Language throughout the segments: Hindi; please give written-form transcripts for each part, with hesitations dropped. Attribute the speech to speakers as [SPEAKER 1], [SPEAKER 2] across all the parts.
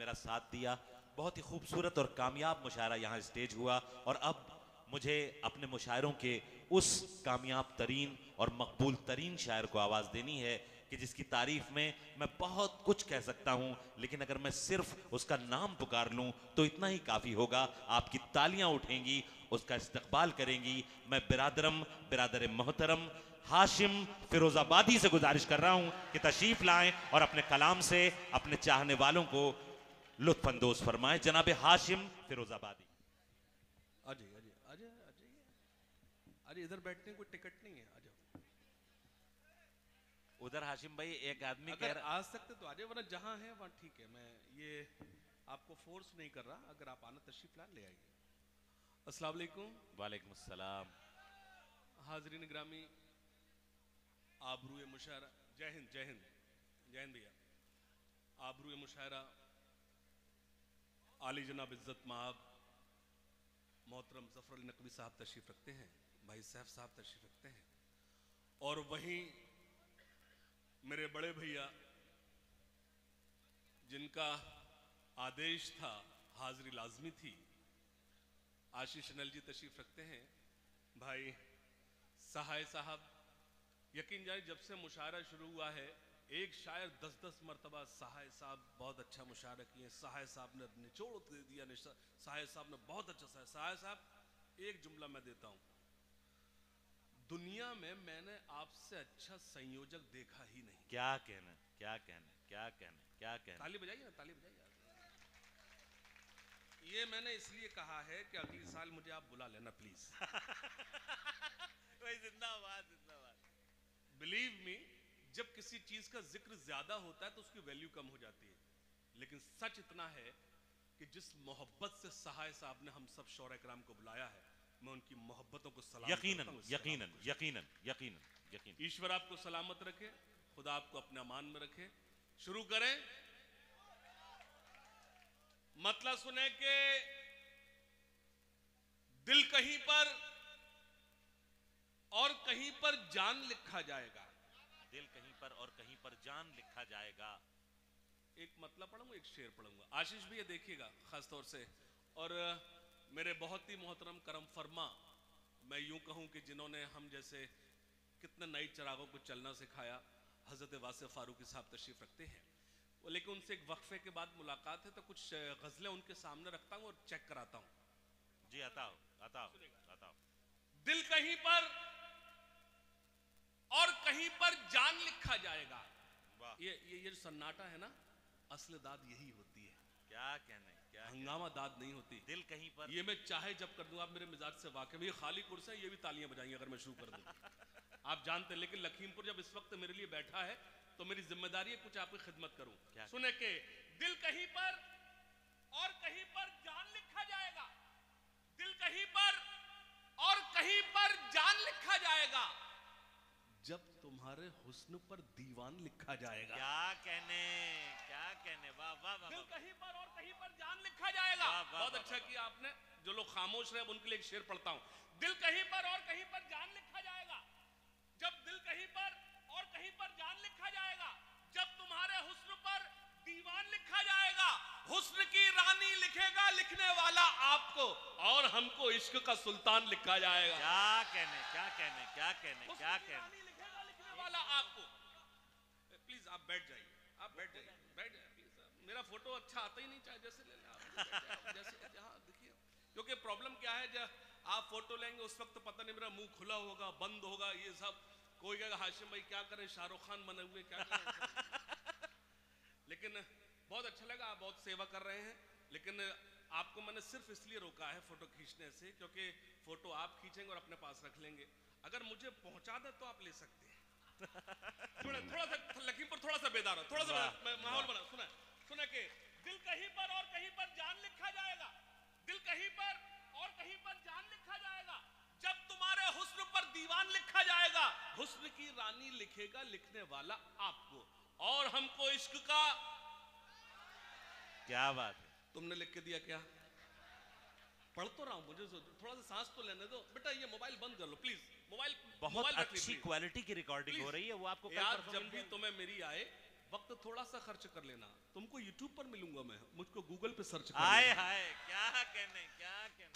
[SPEAKER 1] मेरा साथ दिया। बहुत ही खूबसूरत और कामयाब मुशायरा यहाँ स्टेज हुआ और अब मुझे अपने मुशायरों के उस कामयाब तरीन और मकबूल तरीन शायर को आवाज़ देनी है कि जिसकी तारीफ में मैं बहुत कुछ कह सकता हूं, लेकिन अगर मैं सिर्फ उसका नाम पुकार लूं तो इतना ही काफ़ी होगा। आपकी तालियां उठेंगी, उसका इस्तकबाल करेंगी। मैं बिरादर मोहतरम हाशिम फिरोजाबादी से गुजारिश कर रहा हूं कि तशरीफ लाएं और अपने कलाम से अपने चाहने वालों को लुत्फ अंदोज फरमाएं। जनाब हाशिम फिरोजाबादी।
[SPEAKER 2] अजय अजय अजय अजय अजय इधर बैठने कोई टिकट नहीं है, आ जाओ।
[SPEAKER 1] उधर हाशिम भाई एक आदमी
[SPEAKER 2] अगर आ सकते तो आ जाए, वरना जहां है वहां ठीक है। मैं ये आपको फोर्स नहीं कर रहा, अगर आप आना तशरीफ ला ले आइए। अस्सलाम वालेकुम।
[SPEAKER 1] वालेकुम अस्सलाम।
[SPEAKER 2] हाजरीन ग्रामी, आबरूए मुशायरा, जय हिंद जय हिंद जय हिंद भैया। आबरूए मुशायरा आली जनाब इज्जत माब मोहतरम ज़फ़र अली नकवी साहब तशरीफ रखते हैं, भाई सैफ साहब तशरीफ रखते हैं, और वहीं मेरे बड़े भैया जिनका आदेश था, हाजिरी लाजमी थी, आशीष अनिल जी तशरीफ रखते हैं। भाई सहाय साहब, यकीन जाए जब से मुशायरा शुरू हुआ है एक शायर 10-10 मरतबा सहाय साहब बहुत अच्छा मुशायरा किए, सहाय साहब ने निचोड़ दे दिया, सहाय साहब ने बहुत अच्छा। सहाय साहब एक जुमला मैं देता हूं, दुनिया में मैंने आपसे अच्छा संयोजक देखा ही नहीं।
[SPEAKER 1] क्या कहना, क्या कहना, क्या कहना, क्या कहना।
[SPEAKER 2] ताली बजाइए ना, ताली बजाइए। ये मैंने इसलिए कहा है कि अगले साल मुझे आप बुला लेना प्लीज।
[SPEAKER 1] जिंदाबाद जिंदाबाद।
[SPEAKER 2] बिलीव मी, जब किसी चीज का जिक्र ज्यादा होता है तो उसकी वैल्यू कम हो जाती है, लेकिन सच इतना है कि जिस मोहब्बत से सहाय साहब ने हम सब शौरा इकराम को बुलाया है, मैं उनकी मोहब्बतों को सलाम
[SPEAKER 1] यकीनन
[SPEAKER 2] करता हूं।
[SPEAKER 1] यकीनन यकीनन यकीनन यकीनन।
[SPEAKER 2] ईश्वर आपको सलामत रखे, खुदा आपको अपने अमान में रखे। शुरू करें। मतलब सुने कि दिल कहीं पर और कहीं पर जान लिखा जाएगा।
[SPEAKER 1] दिल कहीं पर और कहीं पर जान लिखा जाएगा।
[SPEAKER 2] एक मतलब पढ़ूंगा, एक शेर पढ़ूंगा। आशीष भी ये देखिएगा खास तौर से, और मेरे बहुत ही मोहतरम करम फरमा, मैं यूं कहूं कि जिन्होंने हम जैसे कितने नई चिरागों को चलना सिखाया, हजरत वासिफ फारूकी साहब तशरीफ रखते हैं। लेकिन उनसे एक वक्फे के बाद मुलाकात है तो कुछ गजलें उनके सामने रखता हूं और चेक कराता हूं।
[SPEAKER 1] जी अताओ अताओ अताओ।
[SPEAKER 2] दिल कहीं पर और कहीं पर जान लिखा जाएगा। ये जो सन्नाटा है ना, असली दाद यही होती है।
[SPEAKER 1] क्या कहने, क्या
[SPEAKER 2] हंगामा दाद नहीं होती।
[SPEAKER 1] दिल कहीं पर,
[SPEAKER 2] ये मैं चाहे जब कर दूं, आप मेरे मिजाज से वाकिफ हैं। ये खाली कुर्सी है, ये भी तालियां बजाएंगे अगर मैं शुरू कर दूं। आप जानते हैं, लेकिन लखीमपुर जब इस वक्त मेरे लिए बैठा है तो मेरी जिम्मेदारी है कुछ आपकी खिदमत करूं। सुने के दिल कहीं पर और कहीं पर जान लिखा जाएगा, दिल कहीं पर और कहीं पर जान लिखा जाएगा, जब तुम्हारे हुस्न पर दीवान लिखा जाएगा।
[SPEAKER 1] क्या कहने, क्या कहने। वाह वाह वाह।
[SPEAKER 2] दिल कहीं पर और कहीं पर जान लिखा जाएगा। बहुत अच्छा किया आपने। जो लोग खामोश रहे उनके लिए एक शेर पढ़ता हूं। दिल कहीं पर और कहीं पर जान लिखा जाएगा, जब दिल कहीं पर और कहीं पर जान लिखा जाएगा, जब तुम्हारे हुस्न पर दीवान लिखा जाएगा, हुस्न की रानी लिखेगा लिखने वाला आपको, और हमको इश्क का सुल्तान लिखा जाएगा।
[SPEAKER 1] क्या कहने, क्या कहने, क्या कहने, क्या कहने।
[SPEAKER 2] लिखेगा लिखने वाला आपको। प्लीज आप बैठ जाइए, आप बैठ जाइए, बैठ जाइए प्लीज। मेरा फोटो अच्छा आता ही नहीं, चाहे जैसे ले लें जैसे जहां देखिए, क्योंकि प्रॉब्लम क्या है, जब आप फोटो लेंगे उस वक्त पता नहीं मेरा मुंह खुला होगा, बंद होगा, ये सब कोई कहेगा हाशिम भाई क्या करें, शाहरुख खान बने हुए क्या करें। लेकिन बहुत अच्छा लगा, आप बहुत सेवा कर रहे हैं। लेकिन आपको मैंने सिर्फ इसलिए रोका है फोटो खींचने से, क्योंकि फोटो आप खींचेंगे और अपने पास रख लेंगे। अगर मुझे पहुंचा दे तो आप ले सकते हैं। थोड़ा सा लखीमपुर थोड़ा सा बेदार हो, थोड़ा सा माहौल बना। सुना के दिल कहीं पर और कहीं पर जान लिखा जाएगा, दिल कहीं पर और कहीं पर जान लिखा जाएगा, जब तुम्हारे हुस्न पर दीवान लिखा जाएगा, हुस्न की रानी लिखेगा लिखने वाला आपको, और हमको इश्क का।
[SPEAKER 1] क्या बात है।
[SPEAKER 2] तुमने लिख के दिया क्या? पढ़ तो रहा हूं, मुझे थोड़ा सा सांस तो लेने दो बेटा। ये मोबाइल बंद कर लो प्लीज। मोबाइल
[SPEAKER 1] बहुत अच्छी क्वालिटी की रिकॉर्डिंग हो रही है, वो आपको
[SPEAKER 2] यार जब भी तुम्हें मेरी आए वक्त थोड़ा सा खर्च कर लेना। तुमको यूट्यूब पर मिलूंगा मैं, मुझको गूगल पे सर्च
[SPEAKER 1] हाय
[SPEAKER 2] कर
[SPEAKER 1] हाय, क्या कहने।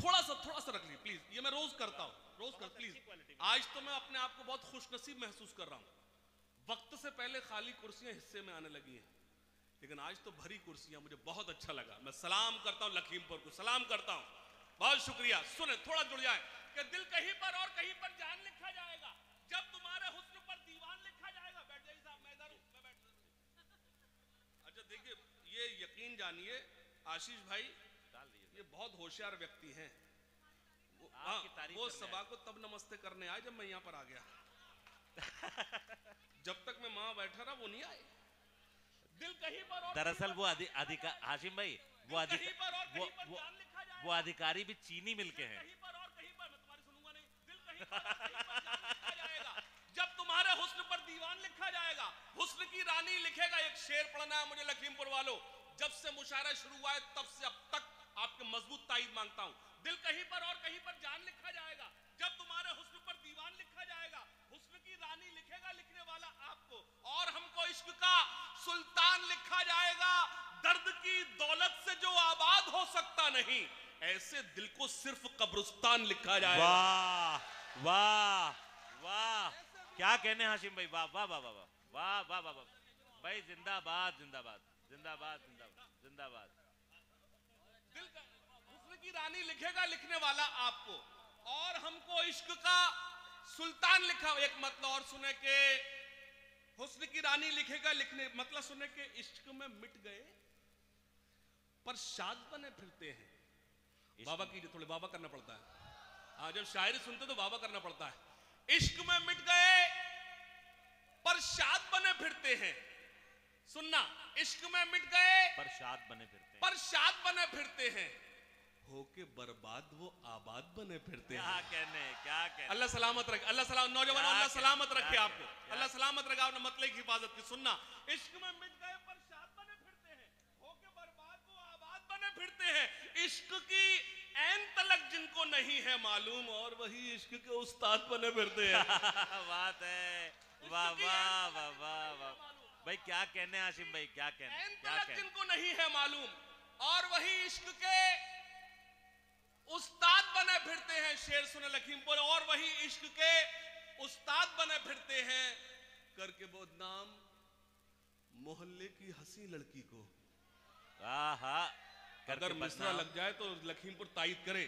[SPEAKER 2] थोड़ा सा रख ली प्लीज, ये मैं रोज करता हूँ, प्लीज। आज तो मैं अपने आप को बहुत खुशनसीब महसूस कर रहा हूँ। वक्त से पहले खाली कुर्सियां हिस्से में आने लगी हैं, लेकिन आज तो भरी कुर्सियां, मुझे बहुत अच्छा लगा। मैं सलाम करता हूँ लखीमपुर को, सलाम करता हूँ, बहुत शुक्रिया। सुने, थोड़ा जुड़ जाए कि दिल कहीं पर और कहीं पर जान लिखा जाएगा, जब तुम्हारे हुस्न पर दीवान लिखा जाएगा। बैठ जाइए साहब, मैं इधर हूं, मैं बैठ। अच्छा देखिए, ये यकीन जानिए आशीष भाई, ये बहुत होशियार व्यक्ति हैं। वो सभा को तब नमस्ते करने आए जब मैं यहाँ पर आ गया। जब तक मैं वहां बैठा रहा वो नहीं आए। दिल कहीं पर और
[SPEAKER 1] दरअसल वो हाशिम भाई, वो अधिकारी भी चीनी मिल के हैं।
[SPEAKER 2] कहीं पर और कहीं पर, मैं तुम्हारी सुनूंगा नहीं। दिल कहीं पर और कहीं पर जान लिखा जाएगा, जब तुम्हारे हुस्न पर दीवान लिखा जाएगा। हुस्न की रानी लिखेगा। एक शेर पढ़ना है मुझे लखीमपुर वालों, जब से मुशायरा शुरू हुआ है तब से अब तक आपके मजबूत ताईद मांगता हूं। दिल कहीं पर और कहीं पर जान लिखा जाएगा, जब तुम्हारे हुस्न पर दीवान लिखा जाएगा। हुस्न की रानी लिखेगा लिखने वाला आपको, और हमको इश्क का सुल्तान लिखा जाएगा। दर्द की दौलत से जो आबाद हो सकता नहीं, ऐसे दिल को सिर्फ कब्रिस्तान लिखा जाएगा।
[SPEAKER 1] वाह वाह वाह, क्या कहने हाशिम भाई, वाह वाह वाह वाह वाह वाह वाह वाह भाई, जिंदाबाद जिंदाबाद जिंदाबाद जिंदाबाद जिंदाबाद।
[SPEAKER 2] दिल का हुस्न की रानी लिखेगा लिखने वाला आपको, और हमको इश्क का सुल्तान लिखा। एक मतलब और सुने के हुस्न की रानी लिखेगा लिखने, मतलब सुने के इश्क में मिट गए पर शाद बने फिरते हैं। बाबा कीजिए, थोड़े बाबा करना पड़ता है। हाँ, जब शायरी सुनते तो बाबा करना पड़ता है। इश्क में मिट गए पर शाद बने फिरते हैं। सुनना, इश्क में मिट गए
[SPEAKER 1] पर शाद बने फिरते
[SPEAKER 2] हैं, होके बर्बाद वो आबाद बने फिरते
[SPEAKER 1] क्या
[SPEAKER 2] हैं।
[SPEAKER 1] कहने।
[SPEAKER 2] अल्लाह सलामत रखे, अल्लाह सलाम, नौजवानों अल्लाह सलामत रखे आपको, अल्लाह सलामत रखे, आपने मतले की हिफाजत की। सुनना, इश्क में मिट गए पर शाद बने फिरते हैं, होके बर्बाद वो आबाद बने फिरते हैं। इश्क की ऐन तलक जिनको नहीं है मालूम, और वही इश्क के उस्ताद बने फिरते हैं।
[SPEAKER 1] बात है, वाह वाह वाह वाह वाह भाई, क्या कहने हाशिम भाई, क्या कहने।
[SPEAKER 2] जिनको नहीं है मालूम, और वही इश्क के उस्ताद बने फिरते हैं। शेर सुने लखीमपुर, और वही इश्क के उस्ताद बने फिरते हैं, करके बदनाम मोहल्ले की हंसी लड़की को। अगर मिसरा लग जाए तो लखीमपुर तायद करे।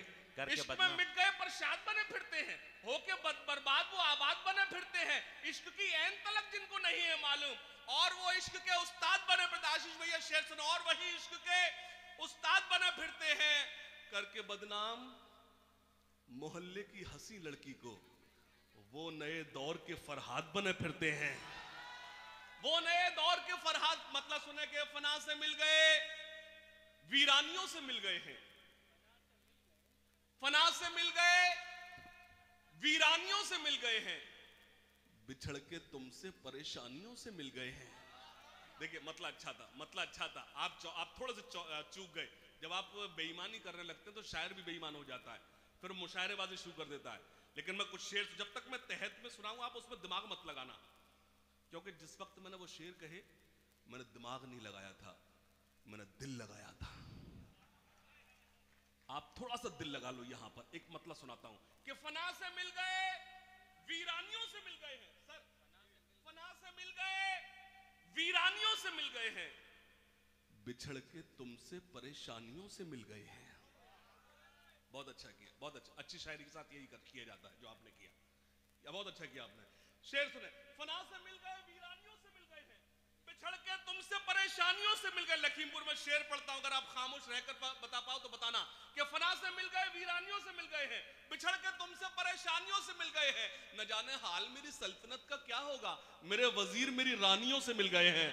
[SPEAKER 2] इश्क में मिट गए पर शाद बने फिरते हैं, होके बर्बाद वो आबाद बने फिरते हैं। इश्क की ऐन तलक जिनको नहीं है मालूम, और वो इश्क के उस्ताद बने फिरते। आशीष भैया शेर सुनो, और वही इश्क के उस्ताद बने फिरते हैं, करके बदनाम मोहल्ले की हंसी लड़की को। वो नए दौर के फरहाद बने फिरते हैं। वो नए दौर के फरहाद, मतलब सुने के फना से मिल गए, वीरानियों से मिल गए हैं। फना से मिल गए, वीरानियों से मिल गए हैं, बिछड़ के तुमसे परेशानियों से मिल गए हैं। देखिए मतलब अच्छा था, आप थोड़े से चूक गए। जब आप बेईमानी करने लगते हैं तो शायर भी बेईमान हो जाता है, फिर मुशायरेबाजी शुरू कर देता है। लेकिन मैं कुछ शेर, जब तक मैं तहत में सुनाऊंगा आप उसमें दिमाग मत लगाना, क्योंकि जिस वक्त मैंने वो शेर कहे मैंने दिमाग नहीं लगाया था, मैंने दिल लगाया था। आप थोड़ा सा दिल लगा लो। यहां पर एक मतलब सुनाता हूं कि फना से मिल गए, वीरानियों से मिल गए हैं। सर, फना से मिल गए, वीरानियों से मिल गए हैं, बिछड़ के तुमसे परेशानियों से मिल गए हैं। बहुत अच्छा किया, बहुत अच्छा। अच्छी शायरी के साथ यही किया जाता है जो आपने किया, या बहुत अच्छा किया आपने। शेर सुने, फना से मिल गए, वीरानियों से मिल गए हैं, बिछड़ के तुमसे परेशानियों से मिल गए। लखीमपुर में शेर पढ़ता हूं, अगर आप खामोश रहकर बता पाओ तो बताना कि फना से मिल गए, वीरानियों से मिल गए हैं, बिछड़ के तुमसे परेशानियों से मिल गए हैं। न जाने हाल मेरी सल्तनत का क्या होगा, मेरे वजीर मेरी रानियों से मिल गए हैं।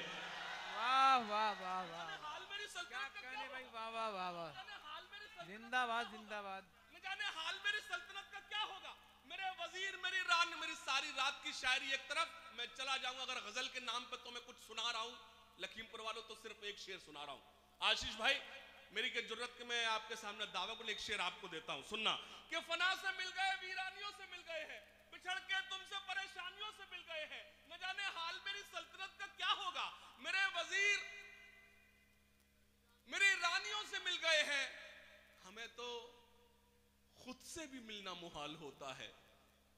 [SPEAKER 3] वाह वाह वाह वाह,
[SPEAKER 2] हाल मेरी सल्तनत का
[SPEAKER 3] कहने भाई, वाह वाह वाह वाह, जिंदाबाद जिंदाबाद।
[SPEAKER 2] न जाने हाल मेरी सल्तनत का क्या होगा, मेरे वजीर मेरी रानी। मेरी सारी रात की शायरी एक तरफ, मैं चला जाऊंगा अगर गजल के नाम पे तो मैं कुछ सुना रहा हूं लखीमपुर वालों, तो सिर्फ एक शेर सुना रहा हूं। आशीष भाई मेरी के जरूरत के मैं आपके सामने दावा को एक शेर आपको देता हूं, सुनना कि फना से मिल गए, वीरानियों से मिल गए हैं, बिछड़ के तुमसे परेशानियों से मिल गए हैं। न जाने हाल मेरी सल्तनत का क्या होगा, मेरे वजीर मेरी रानियों से तुम्हें तो खुद से भी मिलना मुहाल होता है,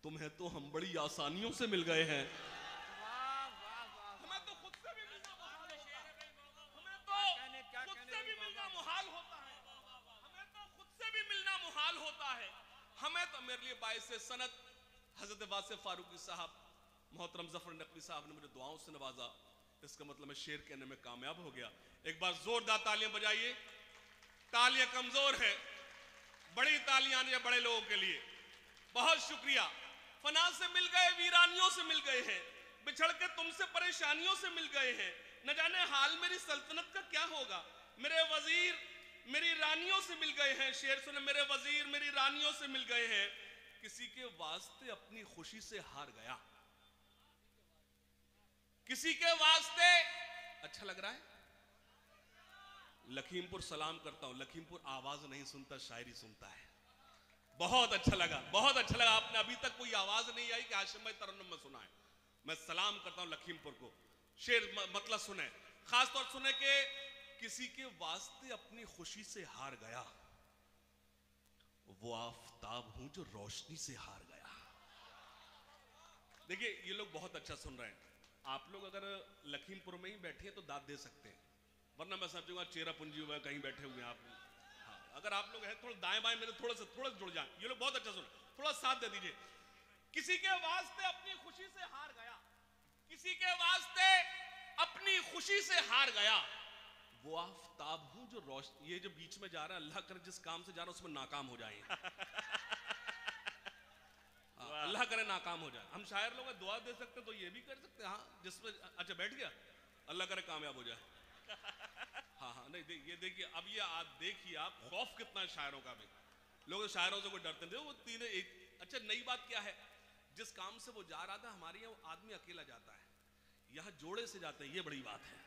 [SPEAKER 2] तुम्हें तो हम बड़ी आसानियों से मिल गए हैं। हमें तो खुद से भी मिलना मुहाल होता है, हमें तो खुद से भी मिलना मुहाल होता है, हमें तो खुद से भी मिलना मुहाल होता है। हमें तो, मेरे लिए बाइस सनत हजरत वासिफ फारूकी साहब, मोहतरम जफर नकवी साहब ने मुझे दुआओं से नवाजा, इसका मतलब मैं शेर कहने में कामयाब हो गया। एक बार जोरदार तालियां बजाइए। तालियां कमजोर है, बड़ी तालियां आने बड़े लोगों के लिए। बहुत शुक्रिया। फना से मिल गए, वीरानियों से मिल गए हैं, बिछड़ के तुमसे परेशानियों से मिल गए हैं, न जाने हाल मेरी सल्तनत का क्या होगा। मेरे वजीर मेरी रानियों से मिल गए हैं, शेर सुने, मेरे वजीर मेरी रानियों से मिल गए हैं, किसी के वास्ते अपनी खुशी से हार गया, किसी के वास्ते। अच्छा लग रहा है? लखीमपुर सलाम करता हूं, लखीमपुर आवाज नहीं सुनता, शायरी सुनता है। बहुत अच्छा लगा, बहुत अच्छा लगा। आपने अभी तक कोई आवाज नहीं आई कि हाशिम भाई तरन्नुम में सुना है। मैं सलाम करता हूं लखीमपुर को। शेर मतलब सुने, खास तौर सुने कि किसी के वास्ते अपनी खुशी से हार गया, वो आफताब हूं जो रोशनी से हार गया। देखिए ये लोग बहुत अच्छा सुन रहे हैं। आप लोग अगर लखीमपुर में ही बैठे हैं तो दाद दे सकते हैं, वरना मैं समझूंगा चेरा पुंजी हुआ कहीं बैठे हुए हैं आप। हाँ, अगर आप लोग हैं थोड़ा दाएं बाएं मेरे थोड़ा सा जुड़ जाए। ये लोग बहुत अच्छा सुन, थोड़ा साथ दे दीजिए। किसी के वास्ते अपनी खुशी से हार गया, किसी के वास्ते अपनी खुशी से हार गया, वो आफताब हूं जो रोशनी। ये जो बीच में जा रहा है, अल्लाह करे जिस काम से जा रहा है उसमें नाकाम हो जाए। अल्लाह करे नाकाम हो जाए। हम शायर लोग दुआ दे सकते तो ये भी कर सकते हैं। हाँ जिसमें अच्छा बैठ गया, अल्लाह करे कामयाब हो जाए। हाँ हाँ नहीं ये देखिए, अब ये देखिए आप खौफ कितना है शायरों का भी। लोग शायरों से कोई डरते नहीं, वो तीन एक। अच्छा नई बात क्या है, जिस काम से वो जा रहा था, हमारे यहाँ आदमी अकेला जाता है, यहाँ जोड़े से जाते हैं, ये बड़ी बात है।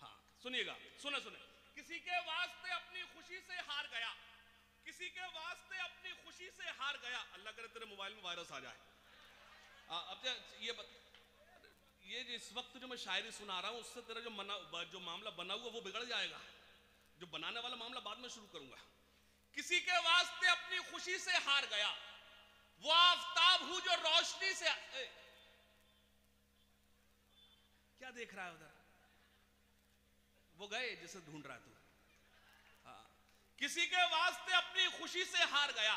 [SPEAKER 2] हाँ सुनिएगा, सुने सुने। किसी के वास्ते अपनी खुशी से हार गया, किसी के वास्ते अपनी खुशी से हार गया। अल्लाह करे तेरे मोबाइल में वायरस आ जाए। अब ये इस वक्त जो मैं शायरी सुना रहा हूं, उससे तेरा जो मामला बना हुआ वो बिगड़ जाएगा। जो बनाने वाला मामला बाद में शुरू करूंगा। किसी के वास्ते अपनी खुशी से हार गया, वो आफताब हूं जो रोशनी से। क्या देख रहा है उधर? वो गए जिसे ढूंढ रहा है तू। किसी के वास्ते अपनी खुशी से हार गया,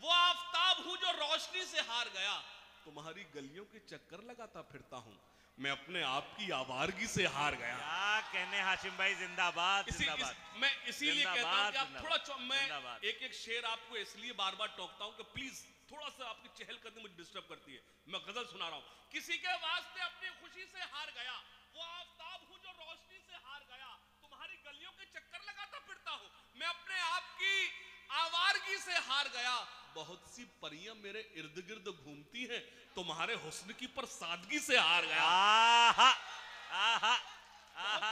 [SPEAKER 2] वो आफताब हूं जो रोशनी से हार गया, तुम्हारी गलियों के चक्कर लगाता फिरता हूं, मैं अपने आप की आवारगी से हार गया।
[SPEAKER 1] क्या कहने हाशिम भाई, जिंदाबाद जिंदाबाद।
[SPEAKER 2] मैं इसीलिए कहता हूं कि आप थोड़ा, मैं एक एक शेर आपको इसलिए बार बार टोकता हूं कि प्लीज थोड़ा सा आपकी चहलकदमी मुझे डिस्टर्ब करती है। मैं गजल सुना रहा हूं। किसी के वास्ते अपनी खुशी से हार गया, वो आफताब हूं जो रोशनी से हार गया, तुम्हारी गलियों के चक्कर लगाता फिरता हूं, मैं अपने आप की आवारगी से हार गया। बहुत सी परियां मेरे इर्द गिर्द घूमती हैं, तुम्हारे हुस्न की पर सादगी से हार गया।
[SPEAKER 1] आहा आहा आहा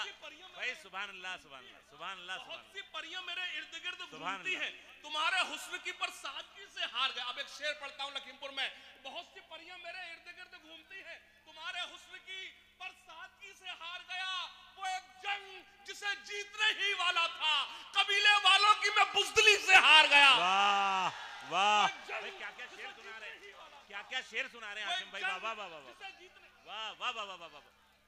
[SPEAKER 1] भाई सुभान अल्लाह सुभान अल्लाह सुभान अल्लाह।
[SPEAKER 2] बहुत सी परियां मेरे इर्द गिर्द घूमती हैं, तुम्हारे हुस्न की पर सादगी से हार गया। अब एक शेर पढ़ता हूं लखीमपुर में। बहुत सी परियां मेरे इर्द गिर्द घूमती हैं, तुम्हारे हुस्न की पर सादगी से हार गया। वो एक जंग जिसे जीतने ही वाला था, कबीले वालों की मैं बुज़दिली से हार गया।
[SPEAKER 1] वाह वाह भाई, क्या क्या शेर सुना रहे हैं, क्या क्या शेर सुना रहे हैं हाशिम भाई। वाह वाह वाह वाह वाह वाह वाह वाह वाह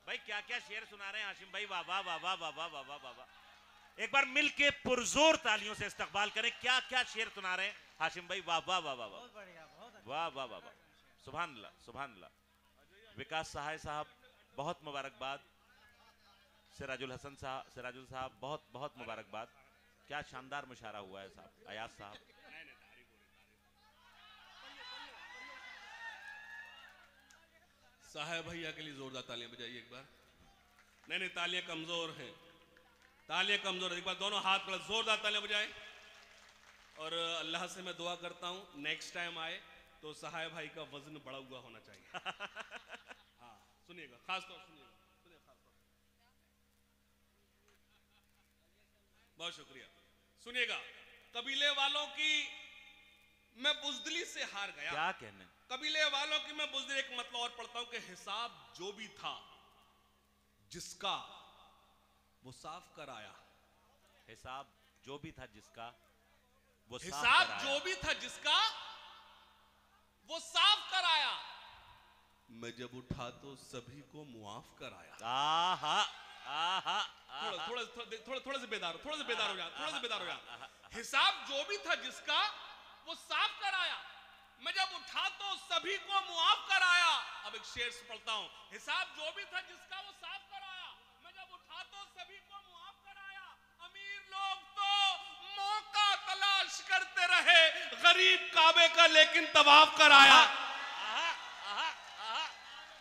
[SPEAKER 1] भाई, क्या क्या शेर सुना रहे हैं हाशिम भाई। वाह वाह वाह वाह वाह वाह वाह वाह वाह। एक बार मिलके पुरजोर तालियों से इस्तकबाल करें। क्या क्या शेर सुना रहे हैं हाशिम भाई। वाह वाह वाह वाह वाह वाह वाह वाह वाह। सुभान अल्लाह सुभान अल्लाह। विकास सहाय साहब बहुत मुबारकबाद। सिराजुल साहब बहुत बहुत मुबारकबाद। क्या शानदार मुशारा हुआ है साहब। अयाज साहब
[SPEAKER 2] साहब भैया के लिए जोरदार तालियां बजाइए एक बार। नहीं तालियां कमजोर हैं, तालियां कमजोर है। एक बार दोनों हाथ पर जोरदार तालियां बजाएं। और अल्लाह से मैं दुआ करता हूं नेक्स्ट टाइम आए तो सहाय भाई का वजन बढ़ा हुआ होना चाहिए। हाँ सुनिएगा, खास तौर सुनिएगा, खास तौर। बहुत शुक्रिया। सुनिएगा, कबीले वालों की मैं बुज़दिली से हार गया।
[SPEAKER 1] क्या कहने,
[SPEAKER 2] कबीले वालों की मैं बुज़दिली। एक मतलब और पढ़ता हूं कि हिसाब जो भी था जिसका वो साफ कर आया।
[SPEAKER 1] हिसाब जो भी था जिसका वो साफ
[SPEAKER 2] हिसाब
[SPEAKER 1] कराया।
[SPEAKER 2] जो भी था जिसका वो साफ कराया। मैं जब उठा तो सभी को मुआफ कराया।
[SPEAKER 1] आहा आहा
[SPEAKER 2] थोड़ा से बेदार हो जा, थोड़ा से बेदार हो जा। हिसाब जो भी था जिसका वो साफ कराया। मैं जब उठा तो सभी को मुआफ कराया। अब एक शेर पढ़ता हूं। हिसाब जो भी था जिसका वो साफ कराया। मैं जब उठा तो सभी को मुआफ कराया। अमीर लोग तो मौका तलाश करते रहे, गरीब काबे का लेकिन तवाफ कराया।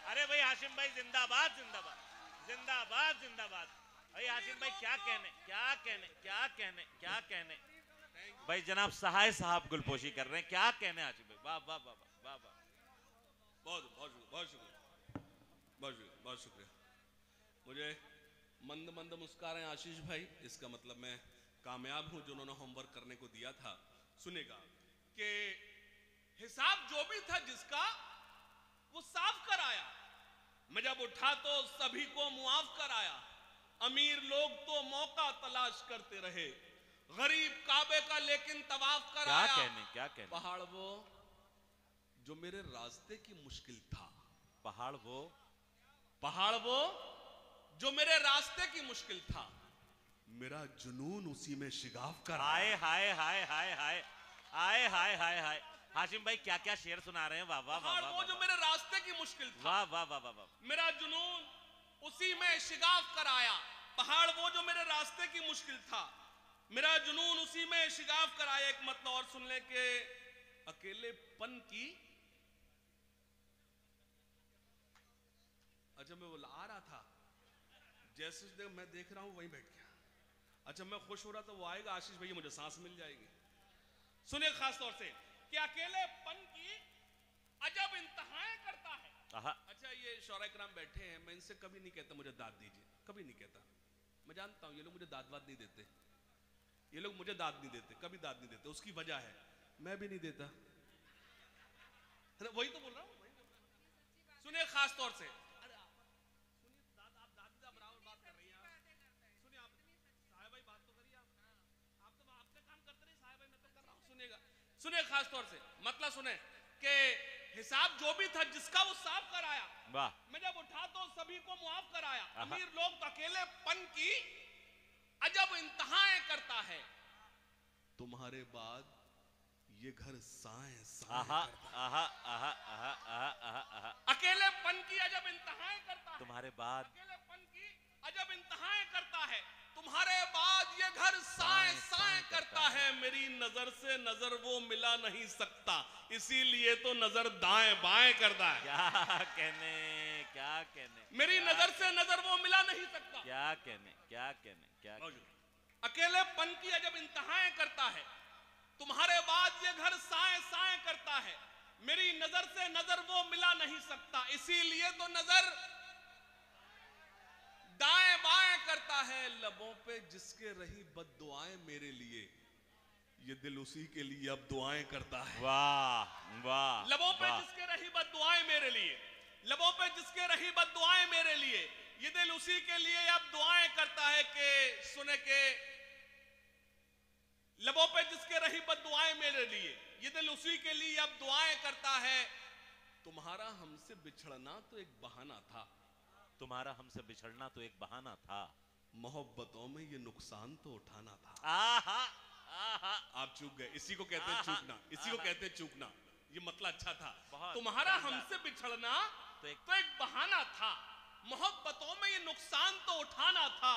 [SPEAKER 1] अरे भाई हाशिम भाई जिंदाबाद जिंदाबाद जिंदाबाद जिंदाबाद। भाई हाशिम भाई क्या कहने क्या कहने क्या कहने क्या कहने। भाई जनाब सहाय साहब गुलपोशी कर रहे हैं, क्या कहने हाशिम भाई। वाह वाह वाह वाह वाह।
[SPEAKER 2] बहुत बहुत बहुत शुक्रिया, बहुत शुक्रिया, बहुत शुक्रिया। मुझे मंद मंद मुस्कुरा रहे हैं आशीष भाई, इसका मतलब मैं कामयाब हूं जो उन्होंने होमवर्क करने को दिया था। सुनेगा कि हिसाब जो भी था जिसका वो साफ कराया। मैं जब उठा तो सभी को मुआफ कराया। अमीर लोग तो मौका तलाश करते रहे, गरीब काबे का लेकिन तवाफ कराया।
[SPEAKER 1] क्या कहने क्या कहने।
[SPEAKER 2] पहाड़ वो जो मेरे रास्ते की मुश्किल था।
[SPEAKER 1] पहाड़ वो
[SPEAKER 2] जो मेरे रास्ते की मुश्किल था। मेरा जुनून उसी में शिगाफ कर।
[SPEAKER 1] हाय हाय हाय हाय हाय हाय हाय हाय हाय। हाशिम भाई क्या क्या शेर सुना रहे हैं। वाह वाह वाह
[SPEAKER 2] वो जो मेरे रास्ते की मुश्किल था।
[SPEAKER 1] वाह वाह वाह वाह।
[SPEAKER 2] मेरा जुनून उसी में शिगाफ कराया। पहाड़ वो जो मेरे रास्ते की मुश्किल था। मेरा जुनून उसी में शिगाफ कराया। एक मतलब और सुन ले के अकेलेपन की। अच्छा मैं वो आ रहा था, जैसे मैं देख रहा हूं वहीं बैठ गया। अच्छा मैं खुश हो रहा था, वो आएगा आशीष भैया मुझे सांस मिल जाएगी। सुनिए खास तौर से कि अकेलेपन की अजब इंतहाएं करता है। अच्छा ये शौरा कराम बैठे हैं, मैं इनसे कभी नहीं कहता मुझे दाद दीजिए, कभी नहीं कहता। मैं जानता हूं ये लोग मुझे दाद वाद नहीं देते, ये लोग मुझे दाद नहीं देते, कभी दाद नहीं देते। उसकी वजह है मैं भी नहीं देता, वही तो बोल रहा हूं। सुनिए खास तौर से, सुने खास तौर से मतलब सुने कि हिसाब जो भी था जिसका वो साफ कराया।
[SPEAKER 1] वाह।
[SPEAKER 2] मैं जब उठा तो सभी को मुआफ कराया। अमीर लोग तो अकेलेपन की अजब इंतहाएं करता है। तुम्हारे बाद ये घर साए साए अकेलेपन की अजब इंतहाएं करता है।
[SPEAKER 1] तुम्हारे बाद
[SPEAKER 2] अकेलेपन की अजब इंतहाएं करता है। तुम्हारे बाद ये घर साए साए करता है। मेरी नजर से नजर वो मिला नहीं सकता, इसीलिए तो नजर दाएं बाएं करता है।
[SPEAKER 1] क्या कहने क्या कहने।
[SPEAKER 2] मेरी नजर से नजर वो मिला नहीं सकता।
[SPEAKER 1] क्या कहने क्या कहने क्या कहने।
[SPEAKER 2] अकेलेपन की अजब इंतहाएं करता है। तुम्हारे बाद ये घर साए साए करता है। मेरी नजर से नजर वो मिला नहीं सकता, इसीलिए तो नजर दाएं बाएं करता है। लबों पे जिसके रही बद्दुआएं मेरे लिए, ये दिल उसी के लिए अब दुआएं करता है।
[SPEAKER 1] वाह वाह।
[SPEAKER 2] लबों पे जिसके रही बद्दुआएं मेरे लिए, लबों पे जिसके रही बद्दुआएं मेरे लिए, ये दिल उसी के लिए अब दुआएं करता है। कि सुने के लबों पे जिसके रही बद्दुआएं मेरे लिए, ये दिल उसी के लिए अब दुआएं करता है। तुम्हारा हमसे बिछड़ना तो एक बहाना था।
[SPEAKER 1] तुम्हारा हमसे बिछड़ना तो एक बहाना था।
[SPEAKER 2] मोहब्बतों में ये नुकसान तो उठाना था।
[SPEAKER 1] आहा आहा।
[SPEAKER 2] आप चूक गए, इसी को कहते हैं चूकना, इसी को कहते हैं चूकना। ये मतलब अच्छा था।
[SPEAKER 1] बहुत
[SPEAKER 2] तुम्हारा हमसे बिछड़ना तो एक बहाना था। मोहब्बतों में ये नुकसान तो उठाना था।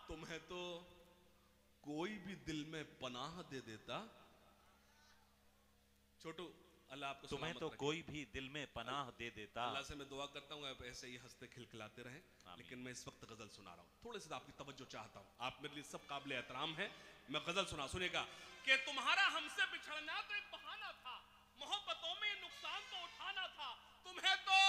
[SPEAKER 2] तुम्हें तो कोई भी दिल में पनाह दे देता। छोटू अल्लाह आपको
[SPEAKER 1] तुम्हें तो कोई भी दिल में पनाह दे देता।
[SPEAKER 2] अल्लाह से मैं दुआ करता हूँ आप ऐसे ही हंसते खिलखिलाते रहें। लेकिन मैं इस वक्त गजल सुना रहा हूँ, थोड़े से आपकी तवज्जो चाहता हूँ। आप मेरे लिए सब काबिल एहतराम हैं। मैं गजल सुनेगा कि तुम्हारा हमसे बिछड़ना तो एक बहाना था। मोहब्बतों में ये नुकसान तो उठाना था। तुम्हें तो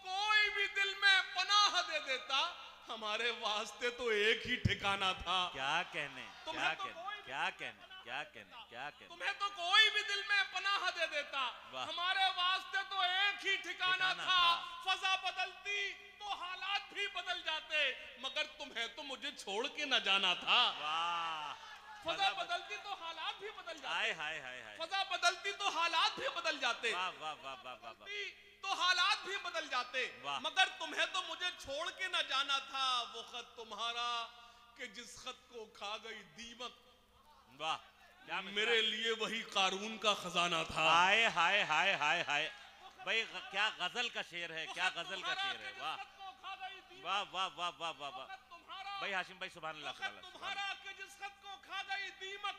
[SPEAKER 2] कोई भी दिल में पनाह दे देता, हमारे वास्ते तो एक ही ठिकाना था।
[SPEAKER 1] क्या कहने क्या कहने क्या कहने क्या कहने क्या कहने।
[SPEAKER 2] तुम्हें तो कोई भी दिल में पनाह दे देता, हमारे वास्ते तो एक ही ठिकाना था। फजा बदलती तो हालात भी बदल जाते, मगर तुम्हें तो मुझे छोड़ के न जाना था।
[SPEAKER 1] वाह।
[SPEAKER 2] फजा बदलती तो हालात भी बदल जाते।
[SPEAKER 1] हाय हाय हाय हाय,
[SPEAKER 2] फजा बदलती तो हालात भी बदल जाते।
[SPEAKER 1] वाह वाह वाह वाह वाह वाह,
[SPEAKER 2] तो हालात भी बदल जाते।
[SPEAKER 1] वाह।
[SPEAKER 2] मगर तुम्हें तो मुझे छोड़ के ना जाना था, वो खत तुम्हारा कि जिस खत को खा गई दीमक।
[SPEAKER 1] वाह क्या मिसरा।
[SPEAKER 2] मेरे लिए वही कारून का खजाना था।
[SPEAKER 1] हाय हाय हाय हाय हाय, भाई क्या गजल का शेर है, क्या गजल का शेर है। वाह वाह वाह वाह वाह वाह वाह, भाई हाशिम भाई सुभान अल्लाह सुभान अल्लाह, सुभान
[SPEAKER 2] तुम्हारा कि जिस खत को खा गई दीमक,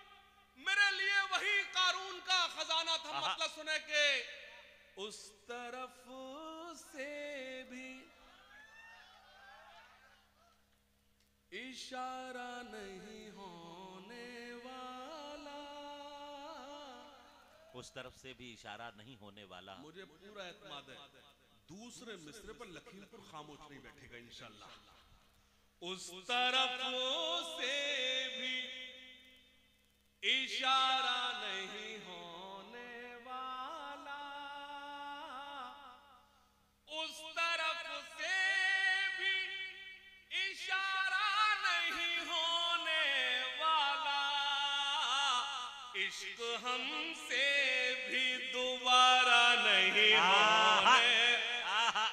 [SPEAKER 2] मेरे लिए वही कारून का खजाना था।
[SPEAKER 1] आहा।
[SPEAKER 2] मतलब सुने के उस तरफ से भी इशारा नहीं होने वाला,
[SPEAKER 1] उस तरफ से भी इशारा नहीं होने वाला।
[SPEAKER 2] मुझे पूरा एतमाद है दूसरे मिसरे पर लखीमपुर खामोश नहीं बैठेगा इंशाल्लाह। उस तरफ से भी इशारा नहीं होने वाला, उस तरफ से भी इशारा नहीं होने वाला, इश्क हमसे भी दोबारा नहीं होने।
[SPEAKER 1] आहा,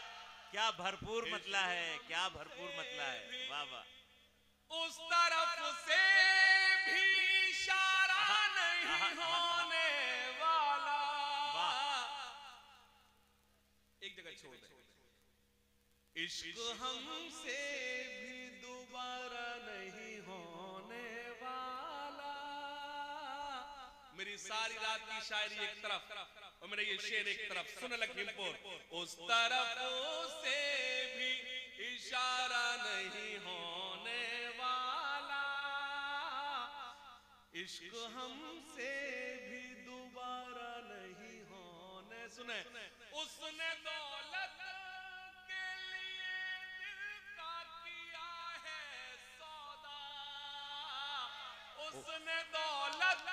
[SPEAKER 1] क्या भरपूर मतला है, क्या भरपूर मतला है। वाह वाह,
[SPEAKER 2] उस तरफ से भी इशारा नहीं होने वाला। एक जगह छोड़ दे, इश्क हमसे भी दोबारा नहीं होने वाला। मेरी सारी रात की शायरी एक तरफ और मेरा ये शेर एक तरफ। सुन लखीमपुर, उस तरफ से भी इशारा नहीं होने वाला, इश्क हमसे भी दोबारा नहीं होने। सुने, उसने दौलत के लिए दिल का किया है सौदा, उसने दौलत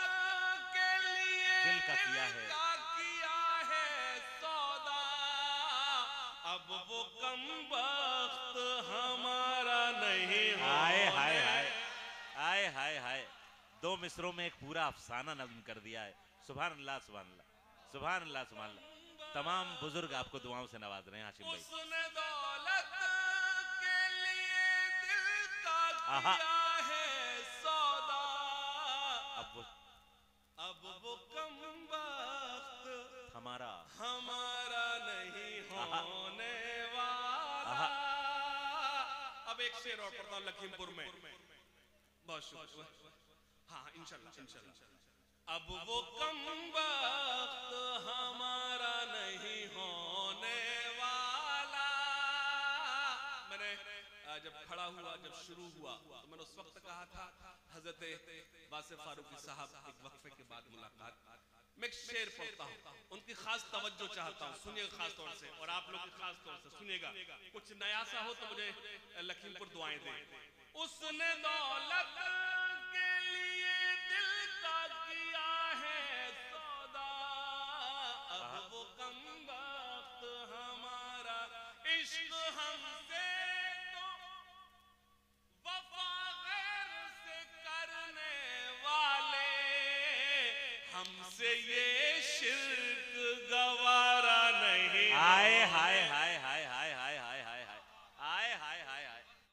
[SPEAKER 2] के लिए
[SPEAKER 1] दिल का किया है।
[SPEAKER 2] सौदा, अब वो कमबख्त हमारा नहीं
[SPEAKER 1] हाय
[SPEAKER 2] होने।
[SPEAKER 1] हाय हाय हाय हाय हाय, दो मिसरों में एक पूरा अफसाना नज़्म कर दिया है। सुभान अल्लाह सुभान अल्लाह सुभान अल्लाह सुभान अल्लाह। तमाम बुजुर्ग आपको दुआओं से नवाज रहे हैं हाशिम भाई।
[SPEAKER 2] उसने दौलत के लिए दिल का
[SPEAKER 1] आहा।
[SPEAKER 2] किया है सौदा,
[SPEAKER 1] अब
[SPEAKER 2] वो कमबख्त
[SPEAKER 1] हमारा
[SPEAKER 2] हमारा नहीं
[SPEAKER 1] आहा।
[SPEAKER 2] होने वाला।
[SPEAKER 1] आहा।
[SPEAKER 2] अब एक शेर और पढ़ता हूं लखीमपुर में। बहुत शुक्रिया। हाँ इंशाल्लाह इंशाल्लाह। अब वो कमबख्त हमारा नहीं होने वाला। मैंने जब खड़ा हुआ, जब शुरू हुआ तो मैंने उस वक्त कहा था हजरत वासिफ फारूकी साहब एक वक्फे के बाद मुलाकात। मैं एक शेर पढ़ता हूँ, उनकी खास तवज्जो चाहता हूँ, सुनिएगा खास तौर से, और आप लोग खास तौर से सुनिएगा। कुछ नया सा हो तो मुझे लखीमपुर दुआएं दें। उसने दौलत के लिए दिल का किया है सौदा, अब वो कमबख्त हमारा, इश्क हमसे तो वफा गैर से करने वाले, हमसे ये शिर्क